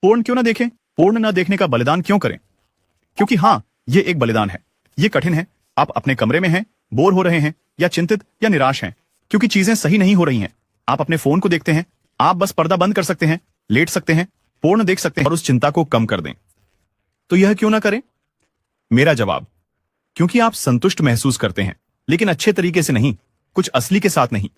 Porn क्यों ना देखें? पोर्न ना देखने का बलिदान क्यों करें? क्योंकि हाँ, ये एक बलिदान है। ये कठिन है। आप अपने कमरे में हैं, बोर हो रहे हैं या चिंतित या निराश हैं क्योंकि चीजें सही नहीं हो रही हैं। आप अपने फोन को देखते हैं। आप बस पर्दा बंद कर सकते हैं, लेट सकते हैं, पोर्न देख सकते हैं और उस चिंता को कम कर दें। तो यह क्यों ना करें? मेरा जवाब, क्योंकि आप संतुष्ट महसूस करते हैं, लेकिन अच्छे तरीके से नहीं, कुछ असली के साथ नहीं।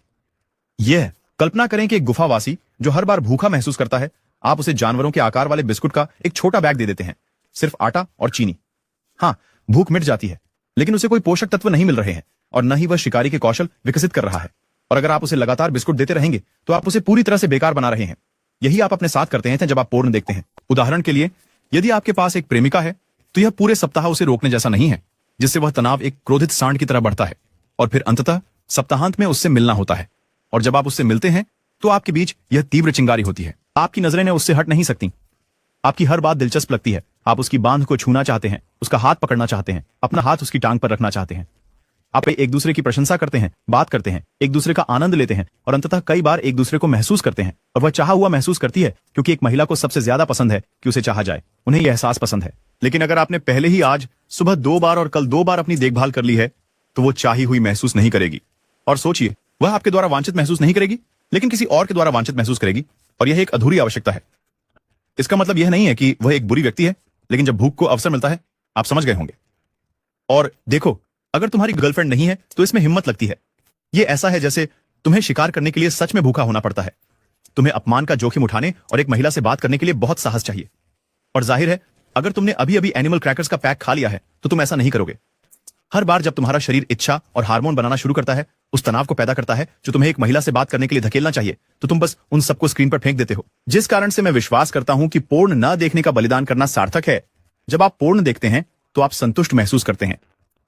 यह कल्पना करें कि एक गुफावासी जो हर बार भूखा महसूस करता है, आप उसे जानवरों के आकार वाले बिस्कुट का एक छोटा बैग दे देते हैं, सिर्फ आटा और चीनी। हाँ, भूख मिट जाती है, लेकिन उसे कोई पोषक तत्व नहीं मिल रहे हैं और न ही वह शिकारी के कौशल विकसित कर रहा है। और अगर आप उसे लगातार बिस्कुट देते रहेंगे तो आप उसे पूरी तरह से बेकार बना रहे हैं। यही आप अपने साथ करते हैं जब आप पोर्न देखते हैं। उदाहरण के लिए, यदि आपके पास एक प्रेमिका है तो यह पूरे सप्ताह उसे रोकने जैसा नहीं है, जिससे वह तनाव एक क्रोधित सांड की तरह बढ़ता है और फिर अंततः सप्ताहांत में उससे मिलना होता है। और जब आप उससे मिलते हैं तो आपके बीच यह तीव्र चिंगारी होती है। आपकी नजरें उससे हट नहीं सकती। आपकी हर बात दिलचस्प लगती है। आप उसकी बांध को छूना चाहते हैं, उसका हाथ पकड़ना चाहते हैं, अपना हाथ उसकी टांग पर रखना चाहते हैं। आप एक दूसरे की प्रशंसा करते हैं, बात करते हैं, एक दूसरे का आनंद लेते हैं और अंततः कई बार एक दूसरे को महसूस करते हैं। और वह चाहा हुआ महसूस करती है, क्योंकि एक महिला को सबसे ज्यादा पसंद है कि उसे चाहा जाए। उन्हें यह एहसास पसंद है। लेकिन अगर आपने पहले ही आज सुबह 2 बार और कल 2 बार अपनी देखभाल कर ली है तो वो चाही हुई महसूस नहीं करेगी। और सोचिए, वह आपके द्वारा वांछित महसूस नहीं करेगी, लेकिन किसी और के द्वारा वांछित महसूस करेगी। और यह एक अधूरी आवश्यकता है। इसका मतलब यह नहीं है कि वह एक बुरी व्यक्ति है, लेकिन जब भूख को अवसर मिलता है, आप समझ गए होंगे। और देखो, अगर तुम्हारी गर्लफ्रेंड नहीं है तो इसमें हिम्मत लगती है। यह ऐसा है जैसे तुम्हें शिकार करने के लिए सच में भूखा होना पड़ता है। तुम्हें अपमान का जोखिम उठाने और एक महिला से बात करने के लिए बहुत साहस चाहिए। और जाहिर है, अगर तुमने अभी अभी एनिमल क्रैकर्स का पैक खा लिया है तो तुम ऐसा नहीं करोगे। हर बार जब तुम्हारा शरीर इच्छा और हार्मोन बनाना शुरू करता है, उस तनाव को पैदा करता है जो तुम्हें एक महिला से बात करने के लिए धकेलना चाहिए, तो तुम बस उन सबको स्क्रीन पर फेंक देते हो। जिस कारण से मैं विश्वास करता हूं कि पोर्न न देखने का बलिदान करना सार्थक है। जब आप पोर्न देखते हैं तो आप संतुष्ट महसूस करते हैं,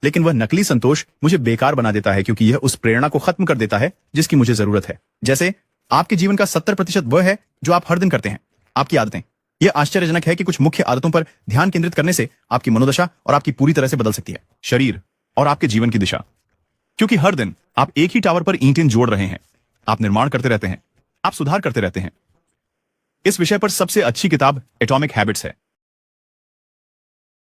लेकिन वह नकली संतोष मुझे बेकार बना देता है, क्योंकि यह उस प्रेरणा को खत्म कर देता है जिसकी मुझे जरूरत है। जैसे आपके जीवन का 70% वह है जो आप हर दिन करते हैं, आपकी आदतें। यह आश्चर्यजनक है कि कुछ मुख्य आदतों पर ध्यान केंद्रित करने से आपकी मनोदशा और आपकी पूरी तरह से बदल सकती है, शरीर और आपके जीवन की दिशा। क्योंकि हर दिन आप एक ही टावर पर ईंटें जोड़ रहे हैं, आप निर्माण करते रहते हैं, आप सुधार करते रहते हैं। इस विषय पर सबसे अच्छी किताब एटॉमिक हैबिट्स है।